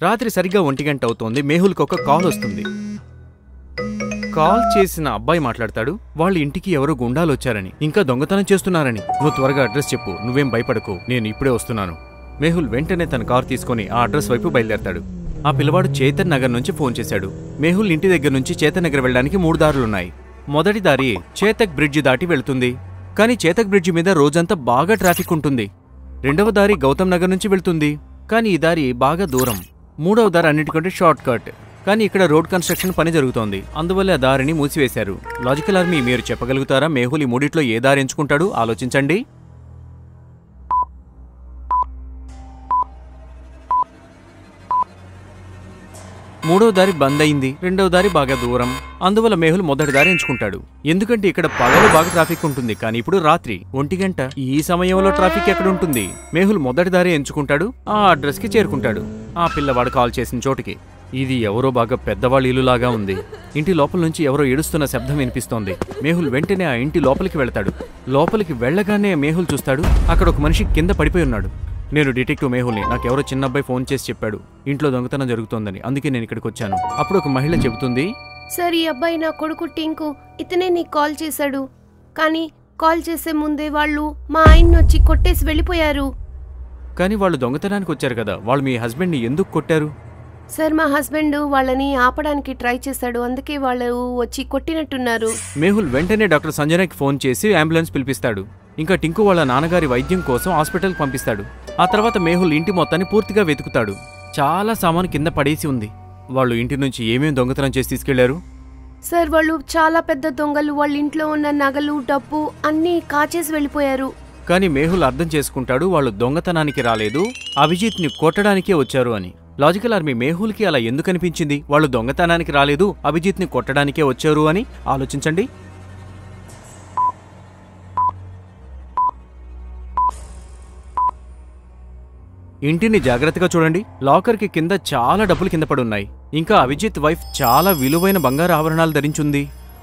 రాత్రి సరిగ్గా 1 గంట అవుతోంది. మేహుల్కి ఒక కాల్ వస్తుంది. కాల్ చేసిన అబ్బాయి మాట్లాడతాడు, వాళ్ళ ఇంటికి ఎవరో గుండాలు వచ్చారని, ఇంకా దొంగతనం చేస్తున్నారని. నువ్వు త్వరగా అడ్రస్ చెప్పు, నువ్వేం భయపడకు, నేను ఇప్పుడే వస్తున్నాను. మేహుల్ వెంటనే తన కారు తీసుకుని ఆ అడ్రస్ వైపు బయలుదేరతాడు. ఆ పిల్లవాడు చేతన్ నగర్ నుంచి ఫోన్ చేశాడు. మేహుల్ ఇంటి దగ్గర నుంచి చేతన్ నగర్ వెళ్ళడానికి 3 దారులున్నాయి. మొదటి దారి చేతక్ బ్రిడ్జి దాటి వెళ్తుంది, కానీ చేతక్ బ్రిడ్జి మీద రోజంతా బాగా ట్రాఫిక్ ఉంటుంది. రెండవ దారి గౌతమ్ నగర్ నుంచి వెళ్తుంది, కానీ ఈ దారి బాగా దూరం. మూడవ దారి అన్నిటికంటే షార్ట్ కట్, కానీ ఇక్కడ రోడ్ కన్స్ట్రక్షన్ పని జరుగుతోంది, అందువల్ల ఆ దారిని మూసివేశారు. లాజికల్ ఆర్మీ, మీరు చెప్పగలుగుతారా మేహుల్ ఈ మూడిట్లో ఏ దారి ఎంచుకుంటాడు? ఆలోచించండి. మూడవ దారి బంద్ అయింది, రెండవ దారి బాగా దూరం, అందువల్ల మేహుల్ మొదటి దారి ఎంచుకుంటాడు. ఎందుకంటే ఇక్కడ పగలు బాగా ట్రాఫిక్ ఉంటుంది, కానీ ఇప్పుడు రాత్రి 1 గంట. ఈ సమయంలో ట్రాఫిక్ ఎక్కడ ఉంటుంది? మేహుల్ మొదటి దారి ఎంచుకుంటాడు, ఆ అడ్రస్ కి చేరుకుంటాడు, ఆ పిల్లవాడు కాల్ చేసిన చోటుకి. ఇది ఎవరో బాగా పెద్దవాళ్ళ ఇల్లులాగా ఉంది. ఇంటి లోపల నుంచి ఎవరో ఏడుస్తున్న శబ్దం వినిపిస్తోంది. మేహుల్ వెంటనే ఆ ఇంటి లోపలికి వెళ్తాడు. లోపలికి వెళ్లగానే మేహుల్ చూస్తాడు, అక్కడ ఒక మనిషి కింద పడిపోయి ఉన్నాడు. నేను డిటెక్టివ్ మేహుల్ని. నాకెవరో చిన్న అబ్బాయి ఫోన్ చేసి చెప్పాడు ఇంట్లో దొంగతనం జరుగుతోందని, అందుకే నేను ఇక్కడికి వచ్చాను. అప్పుడు ఒక మహిళ చెబుతుంది, సార్, ఈ అబ్బాయి నా కొడుకు టింకు, ఇతనే నీకు కాల్ చేశాడు, కానీ కాల్ చేసే ముందే వాళ్ళు మా ఆయన్ని వచ్చి కొట్టేసి వెళ్ళిపోయారు. కానీ వాళ్ళు దొంగతనానికి వచ్చారు కదా, వాళ్ళు మీ హస్బెండ్ని ఎందుకు కొట్టారు? సార్, మా హస్బెండ్ వాళ్ళని ఆపడానికి ట్రై చేశాడు, అందుకే వాళ్ళు వచ్చి కొట్టినట్టున్నారు. మేహుల్ వెంటనే డాక్టర్ సంజనకి ఫోన్ చేసి అంబులెన్స్ పిలిపిస్తాడు. ఇంకా టింకు వాళ్ళ నాన్నగారి వైద్యం కోసం హాస్పిటల్కి పంపిస్తాడు. ఆ తర్వాత మేహుల్ ఇంటి మొత్తాన్ని పూర్తిగా వెతుకుతాడు. చాలా సామాను కింద పడేసి ఉంది. వాళ్ళు ఇంటి నుంచి ఏమేమి దొంగతనం చేసి తీసుకెళ్లారు? సార్, వాళ్ళు చాలా పెద్ద దొంగలు. వాళ్ళ ఇంట్లో ఉన్న నగలు, డబ్బు అన్నీ కాచేసి వెళ్ళిపోయారు. కానీ మేహుల్ అర్థం చేసుకుంటాడు, వాళ్ళు దొంగతనానికి రాలేదు, అభిజిత్ని కొట్టడానికే వచ్చారు అని. లాజికల్ ఆర్మీ, మేహుల్కి అలా ఎందుకు అనిపించింది? వాళ్ళు దొంగతనానికి రాలేదు, అభిజిత్ని కొట్టడానికే వచ్చారు అని ఆలోచించండి. ఇంటిని జాగ్రత్తగా చూడండి. లాకర్కి కింద చాలా డబ్బులు కింద పడున్నాయి. ఇంకా అభిజిత్ వైఫ్ చాలా విలువైన బంగారు ఆభరణాలు ధరించుంది.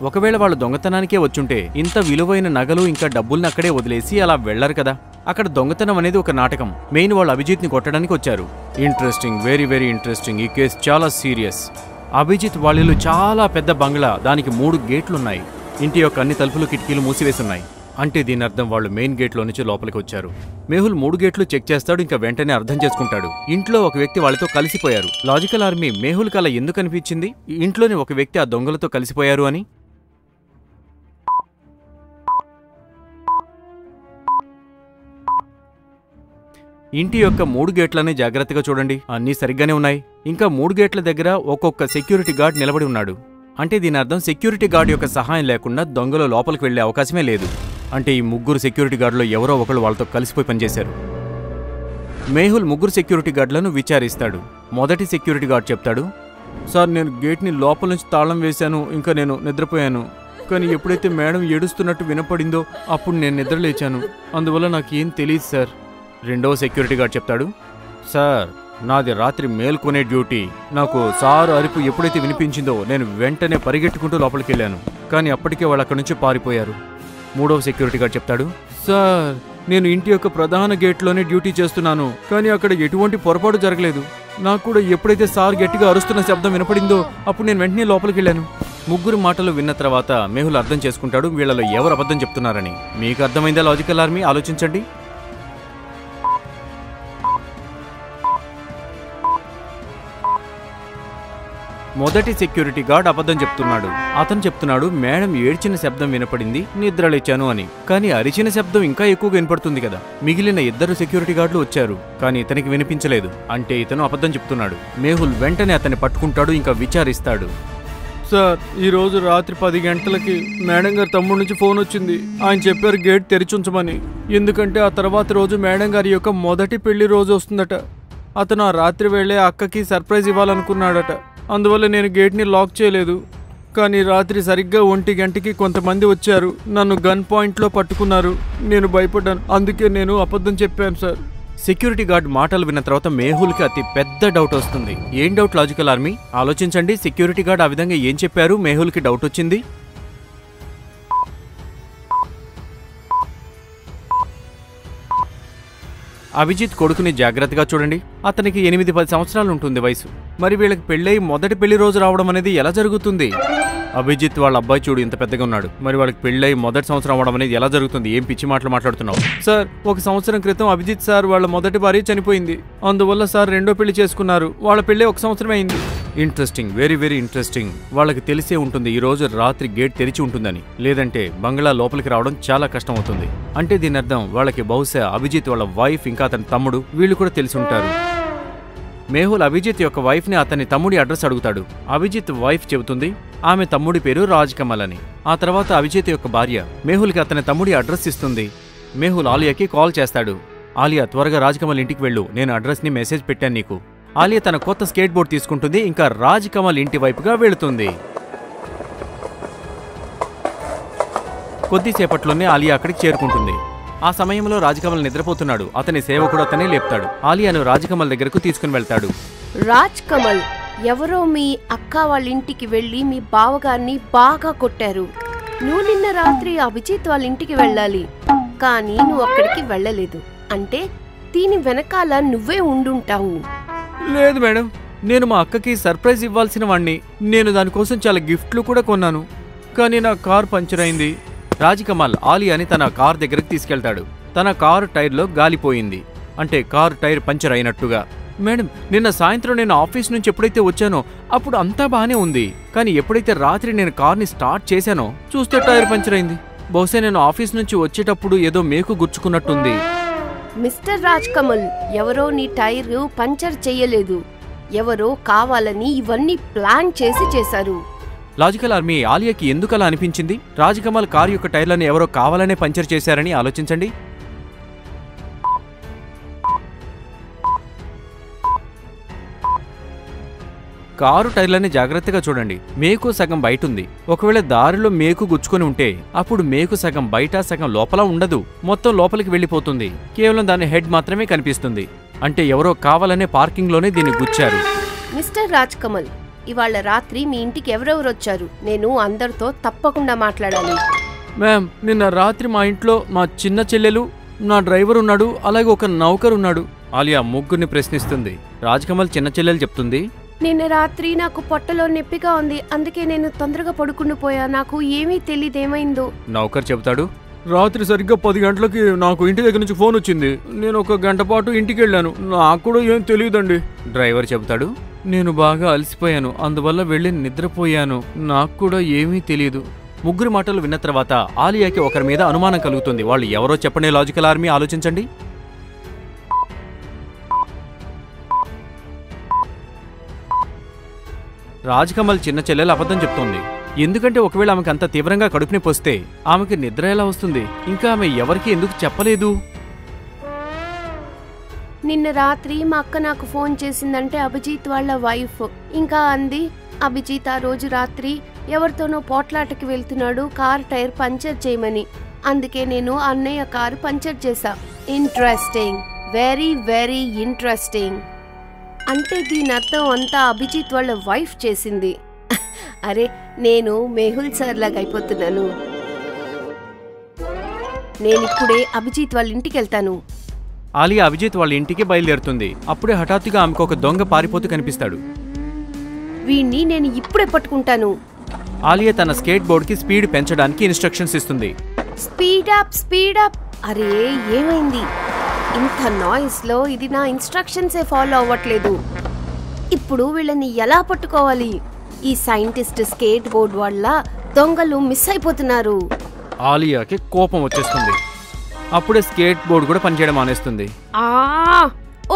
ఒకవేళ వాళ్ళు దొంగతనానికే వచ్చుంటే ఇంత విలువైన నగలు ఇంకా డబ్బుల్ని అక్కడే వదిలేసి అలా వెళ్లరు కదా. అక్కడ దొంగతనం అనేది ఒక నాటకం. మెయిన్ వాళ్ళు అభిజిత్ని కొట్టడానికి వచ్చారు. Interesting, very very interesting. ఈ కేసు చాలా సీరియస్. అభిజిత్ వాళ్ళిల్లు చాలా పెద్ద బంగ్లా, దానికి 3 గేట్లున్నాయి. ఇంటి యొక్క అన్ని తలుపులు, కిటికీలు మూసివేసున్నాయి. అంటే దీని అర్థం వాళ్ళు మెయిన్ గేట్లో నుంచి లోపలికి వచ్చారు. మేహుల్ 3 గేట్లు చెక్ చేస్తాడు. ఇంకా వెంటనే అర్థం చేసుకుంటాడు, ఇంట్లో ఒక వ్యక్తి వాళ్ళతో కలిసిపోయారు. లాజికల్ ఆర్మీ, మేహుల్కి అలా ఎందుకు అనిపించింది ఇంట్లోని ఒక వ్యక్తి ఆ దొంగలతో కలిసిపోయారు అని? ఇంటి యొక్క 3 గేట్లని జాగ్రత్తగా చూడండి, అన్నీ సరిగ్గానే ఉన్నాయి. ఇంకా 3 గేట్ల దగ్గర ఒక్కొక్క సెక్యూరిటీ గార్డ్ నిలబడి ఉన్నాడు. అంటే దీని అర్థం సెక్యూరిటీ గార్డ్ యొక్క సహాయం లేకుండా దొంగలు లోపలికి వెళ్లే అవకాశమే లేదు. అంటే ఈ 3 సెక్యూరిటీ గార్డులో ఎవరో ఒకళ్ళు వాళ్ళతో కలిసిపోయి పనిచేశారు. మేహుల్ 3 సెక్యూరిటీ గార్డులను విచారిస్తాడు. మొదటి సెక్యూరిటీ గార్డ్ చెప్తాడు, సార్, నేను గేట్ని లోపల నుంచి తాళం వేశాను, ఇంకా నేను నిద్రపోయాను. కానీ ఎప్పుడైతే మేడం ఏడుస్తున్నట్టు వినపడిందో అప్పుడు నేను నిద్రలేచాను, అందువల్ల నాకు ఏం తెలియదు సార్. రెండవ సెక్యూరిటీ గార్డ్ చెప్తాడు, సార్, నాది రాత్రి మేల్కొనే డ్యూటీ. నాకు సారు అరుపు ఎప్పుడైతే వినిపించిందో నేను వెంటనే పరిగెట్టుకుంటూ లోపలికి వెళ్ళాను, కానీ అప్పటికే వాళ్ళు అక్కడి నుంచి పారిపోయారు. మూడవ సెక్యూరిటీ గార్డ్ చెప్తాడు, సార్, నేను ఇంటి యొక్క ప్రధాన గేట్లోనే డ్యూటీ చేస్తున్నాను, కానీ అక్కడ ఎటువంటి పొరపాటు జరగలేదు. నాకు కూడా ఎప్పుడైతే సార్ గట్టిగా అరుస్తున్న శబ్దం వినపడిందో అప్పుడు నేను వెంటనే లోపలికి వెళ్ళాను. 3 మాటలు విన్న తర్వాత మేహుల్ అర్థం చేసుకుంటాడు వీళ్ళలో ఎవరు అబద్ధం చెప్తున్నారని. మీకు అర్థమైందా లాజికల్ ఆర్మీ? ఆలోచించండి. మొదటి సెక్యూరిటీ గార్డ్ అబద్ధం చెప్తున్నాడు. అతను చెప్తున్నాడు, మేడం ఏడ్చిన శబ్దం వినపడింది, నిద్రలేచాను అని. కానీ అరిచిన శబ్దం ఇంకా ఎక్కువగా వినపడుతుంది కదా. మిగిలిన 2 సెక్యూరిటీ గార్డులు వచ్చారు, కానీ ఇతనికి వినిపించలేదు. అంటే ఇతను అబద్ధం చెప్తున్నాడు. మేహుల్ వెంటనే అతన్ని పట్టుకుంటాడు, ఇంకా విచారిస్తాడు. సార్, ఈరోజు రాత్రి 10 గంటలకి మేడం గారి తమ్ముడి నుంచి ఫోన్ వచ్చింది. ఆయన చెప్పారు గేట్ తెరిచుంచమని. ఎందుకంటే ఆ తర్వాత రోజు మేడం గారి యొక్క మొదటి పెళ్లి రోజు వస్తుందట. అతను ఆ రాత్రి వేళే అక్కకి సర్ప్రైజ్ ఇవ్వాలనుకున్నాడట. అందువల్ల నేను గేట్ని లాక్ చేయలేదు. కానీ రాత్రి సరిగ్గా 1 గంటకి కొంతమంది వచ్చారు, నన్ను గన్ పాయింట్లో పట్టుకున్నారు. నేను భయపడ్డాను, అందుకే నేను అబద్ధం చెప్పాను సార్. సెక్యూరిటీ గార్డ్ మాటలు విన్న తర్వాత మేహుల్కి అతి పెద్ద డౌట్ వస్తుంది. ఏం డౌట్ లాజికల్ ఆర్మీ? ఆలోచించండి. సెక్యూరిటీ గార్డ్ ఆ విధంగా ఏం చెప్పారు మేహుల్కి డౌట్ వచ్చింది? అభిజిత్ కొడుకుని జాగ్రత్తగా చూడండి. అతనికి 8-10 సంవత్సరాలు ఉంటుంది వయసు. మరి వీళ్ళకి పెళ్ళై మొదటి పెళ్లి రోజు రావడం అనేది ఎలా జరుగుతుంది? అభిజిత్ వాళ్ళ అబ్బాయి చూడు ఇంత పెద్దగా ఉన్నాడు. మరి వాళ్ళకి పెళ్ళై మొదటి సంవత్సరం అవడం అనేది ఎలా జరుగుతుంది? ఏం పిచ్చి మాటలు మాట్లాడుతున్నావు? సార్, 1 సంవత్సరం క్రితం అభిజిత్ సార్ వాళ్ళ మొదటి భార్య చనిపోయింది. అందువల్ల సార్ రెండో పెళ్లి చేసుకున్నారు. వాళ్ళ పెళ్ళే 1 సంవత్సరమే అయింది. Interesting, very very interesting. వాళ్ళకి తెలిసే ఉంటుంది ఈ రోజు రాత్రి గేట్ తెరిచి ఉంటుందని. లేదంటే బంగ్లా లోపలికి రావడం చాలా కష్టం అవుతుంది. అంటే దీని అర్థం వాళ్ళకి బహుశా అభిజిత్ వాళ్ళ వైఫ్ ఇంకా అతని తమ్ముడు వీళ్ళు కూడా తెలిసి ఉంటారు. మేహుల్ అభిజిత్ యొక్క వైఫ్ ని అతని తమ్ముడి అడ్రస్ అడుగుతాడు. అభిజిత్ వైఫ్ చెబుతుంది ఆమె తమ్ముడి పేరు రాజ్ కమల్ అని. ఆ తర్వాత అభిజిత్ యొక్క భార్య మేహుల్కి అతని తమ్ముడి అడ్రస్ ఇస్తుంది. మేహుల్ ఆలియాకి కాల్ చేస్తాడు. ఆలియా, త్వరగా రాజ్ కమల్ ఇంటికి వెళ్ళు, నేను అడ్రస్ ని మెసేజ్ పెట్టాను నీకు. ఆలియా తన కొత్త స్కేట్ బోర్డ్ తీసుకుంటుంది, ఇంకా రాజ్ కమల్ ఇంటి వైపుగా వెళుతుంది. కొద్దిసేపట్లోనే ఆలియా అక్కడికి చేరుకుంటుంది. ఆ సమయంలో రాజ్కమల్ నిద్రపోతున్నాడు. అతని సేవకుడు అతనే లేపుతాడు. ఆలియాను రాజ్కమల్ దగ్గరకు తీసుకుని వెళ్తాడు. రాజ్ కమల్, ఎవరో మీ అక్క వాళ్ళ ఇంటికి వెళ్ళి మీ బావగారిని బాగా కొట్టారు. నువ్వు నిన్న రాత్రి అభిజిత్ వాళ్ళ ఇంటికి వెళ్ళాలి, కానీ నువ్వు అక్కడికి వెళ్ళలేదు. అంటే దీని వెనకాల నువ్వే ఉండుంటావు. లేదు మేడం, నేను మా అక్కకి సర్ప్రైజ్ ఇవ్వాల్సిన వాణ్ణి. నేను దానికోసం చాలా గిఫ్ట్లు కూడా కొన్నాను, కానీ నా కార్ పంచర్ అయింది. రాజ్కమల్ ఆలియాని తన కార్ దగ్గరకు తీసుకెళ్తాడు. తన కారు టైర్లో గాలిపోయింది, అంటే కారు టైర్ పంచర్ అయినట్టుగా. మేడం, నిన్న సాయంత్రం నేను ఆఫీస్ నుంచి ఎప్పుడైతే వచ్చానో అప్పుడు అంతా బానే ఉంది, కానీ ఎప్పుడైతే రాత్రి నేను కార్ని స్టార్ట్ చేశానో చూస్తే టైర్ పంచర్ అయింది. బహుశా నేను ఆఫీస్ నుంచి వచ్చేటప్పుడు ఏదో మేకు గుచ్చుకున్నట్టుంది. మిస్టర్ రాజ్ కమల్, ఎవరో నీ టైర్ పంచర్ చెయ్యలేదు. ఎవరో కావాలని ఇవన్నీ ప్లాన్ చేసి చేశారు. లాజికల్ ఆర్మీ ఆలియాకి ఎందుకలా అనిపించింది? రాజ్కమల్ కారు యొక్క టైర్లను ఎవరో కావాలనే పంచర్ చేశారని ఆలోచించండి. కారు టైర్లని జాగ్రత్తగా చూడండి. మేకు సగం బయటుంది. ఒకవేళ దారిలో మేకు గుచ్చుకొని ఉంటే అప్పుడు మేకు సగం బయట సగం లోపల ఉండదు, మొత్తం లోపలికి వెళ్ళిపోతుంది. కేవలం దాని హెడ్ మాత్రమే కనిపిస్తుంది. అంటే ఎవరో కావాలనే పార్కింగ్లోనే దీన్ని గుచ్చారు. మిస్టర్ రాజ్ కమల్, ఇవాళ రాత్రి మీ ఇంటికి ఎవరెవరు వచ్చారు? నేను అందరితో తప్పకుండా మాట్లాడాలి. మ్యామ్, నిన్న రాత్రి మా ఇంట్లో మా చిన్న చెల్లెలు, నా డ్రైవర్ ఉన్నాడు, అలాగే ఒక నౌకర్ ఉన్నాడు. ఆలియా ముగ్గురిని ప్రశ్నిస్తుంది. రాజ్కమల్ చిన్న చెల్లెలు చెప్తుంది, నిన్న రాత్రి నాకు పొట్టలో నొప్పిగా ఉంది, అందుకే నేను తొందరగా పడుకుండిపోయా. నాకు ఏమీ తెలియదేమైందో. నౌకర్ చెబుతాడు, రాత్రి సరిగ్గా 10 గంటలకి నాకు ఇంటి దగ్గర నుంచి ఫోన్ వచ్చింది. నేను 1 గంట పాటు ఇంటికి వెళ్ళాను, నాకు కూడా ఏం తెలియదండి. డ్రైవర్ చెబుతాడు, నేను బాగా అలసిపోయాను, అందువల్ల వెళ్ళి నిద్రపోయాను, నాకు కూడా ఏమీ తెలియదు. ముగ్గురు మాటలు విన్న తర్వాత ఆలియాకి ఒకరి మీద అనుమానం కలుగుతుంది. వాళ్ళు ఎవరో చెప్పండి లాజికల్ ఆర్మీ, ఆలోచించండి. రాజ్కమల్ చిన్న చెల్లెలు అబద్ధం చెప్తోంది. ఎందుకంటే ఒకవేళ ఆమెకు అంత తీవ్రంగా కడుపు నొప్పి వస్తే ఆమెకి నిద్ర ఎలా వస్తుంది? ఇంకా ఆమె ఎవరికి ఎందుకు చెప్పలేదు? నిన్న రాత్రి మా అక్క నాకు ఫోన్ చేసిందంటే అభిజిత్ వాళ్ళ వైఫ్. ఇంకా అంది, అభిజిత్ ఆ రోజు రాత్రి ఎవరితోనో పోట్లాటకి వెళ్తున్నాడు, కార్ టైర్ పంచర్ చేయమని. అందుకే నేను అన్నయ్య కారు పంచర్ చేశా. Interesting, very very interesting. అంటే దీని అర్థం అంతా అభిజిత్ వాళ్ళ వైఫ్ చేసింది. అరే, నేను మేహుల్ సార్ లాగా అయిపోతున్నాను. నేనిప్పుడే అభిజిత్ వాళ్ళ ఇంటికి వెళ్తాను. ఆలియా అభిజిత్ వాళ్ళ ఇంటికి బయలుదేరుతుంది. అప్పుడే హఠాత్తుగా ఆమెకు ఒక దొంగ పారిపోతూ కనిపిస్తాడు. వీణ్ణి నేను ఇప్పుడే పట్టుకుంటాను. ఆలియా తన స్కేట్ బోర్డ్ కి స్పీడ్ పెంచడానికి ఇన్స్ట్రక్షన్స్ ఇస్తుంది. Speed up, speed up. అరే, ఏమైంది? ఇంత నాయిస్ లో ఇది నా ఇన్స్ట్రక్షన్సే ఫాలో అవ్వట్లేదు. ఇప్పుడు వీళ్ళని ఎలా పట్టుకోవాలి? ఈ సైంటిస్ట్ స్కేట్ బోర్డ్ వల్ల దొంగలు మిస్ అయిపోతున్నారు. ఆలియాకి కోపం వచ్చేస్తుంది. అప్పుడే స్కేట్ బోర్డ్ కూడా పనిచేయడం మానేస్తుంది.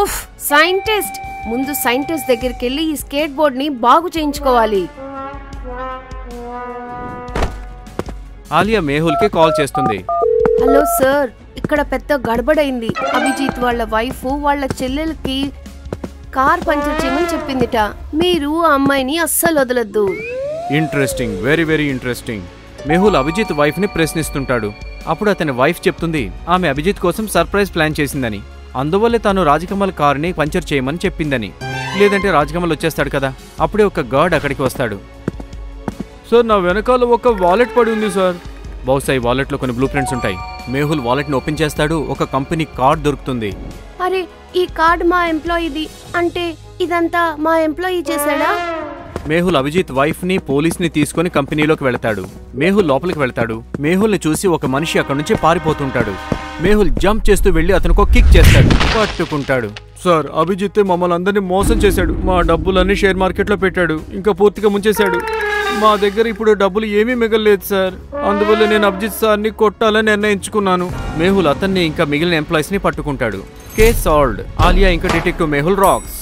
ఉఫ్, సైంటిస్ట్! ముందు సైంటిస్ట్ దగ్గరికి వెళ్ళి ఈ స్కేట్ బోర్డ్ ని బాగు చేయించుకోవాలి. ఆలియా మేహుల్ కి కాల్ చేస్తుంది. హలో సార్, ఇక్కడ పెద్ద గడబడైంది. అభిజిత్ వాళ్ళ వైఫ్ వాళ్ళ చెల్లెలకి కార్ పంచర్ చేయమని చెప్పిందిట. మీరు ఆ అమ్మాయిని అస్సలు వదలొద్దు. Interesting, very very interesting. Mehul Abhijit wife ని ప్రశ్నిస్తుంటాడు. అప్పుడు అతని వైఫ్ చెప్తుంది ఆమె అభిజిత్ కోసం సర్ప్రైజ్ ప్లాన్ చేసిందని, అందువల్లే తాను రాజ్కమల్ కార్ని పంచర్ చేయమని చెప్పిందని. లేదంటే రాజ్కమల్ వచ్చేస్తాడు కదా. అప్పుడే ఒక గార్డ్ అక్కడికి వస్తాడు. సార్, నా వెనకాల ఒక వాలెట్ పడి ఉంది సార్. బహుశా ఈ వాలెట్లో కొన్ని బ్లూ ప్రింట్స్ ఉంటాయి. మేహుల్ వాలెట్ని ఓపెన్ చేస్తాడు. ఒక కంపెనీ కార్డ్ దొరుకుతుంది. అరే ఈ కార్డ్ మా ఎంప్లాయీది, అంటే ఇదంతా మా ఎంప్లాయీ చేశాడా? మేహుల్ అభిజిత్ వైఫ్ ని పోలీస్ ని తీసుకుని కంపెనీలోకి వెళ్తాడు. మేహుల్ లోపలికి వెళ్తాడు. మేహుల్ ని చూసి ఒక మనిషి అక్కడి నుంచి పారిపోతుంటాడు. మేహుల్ జంప్ చేస్తూ వెళ్లి అతనికి కిక్ చేస్తాడు, పట్టుకుంటాడు. సార్, అభిజిత్ మమ్మల్ని అందరినీ మోసం చేశాడు. మా డబ్బులన్నీ షేర్ మార్కెట్ లో పెట్టాడు, ఇంకా పూర్తిగా ముంచేశాడు. మా దగ్గర ఇప్పుడు డబ్బులు ఏమీ మిగలలేదు సార్. అందువల్ల నేను అభిజిత్ సార్ని కొట్టాలని నిర్ణయించుకున్నాను. మేహుల్ అతన్ని ఇంకా మిగిలిన ఎంప్లాయీస్ ని పట్టుకుంటాడు. Case solved. ఆలియా ఇంకా డిటెక్టివ్ మేహుల్ రాక్స్.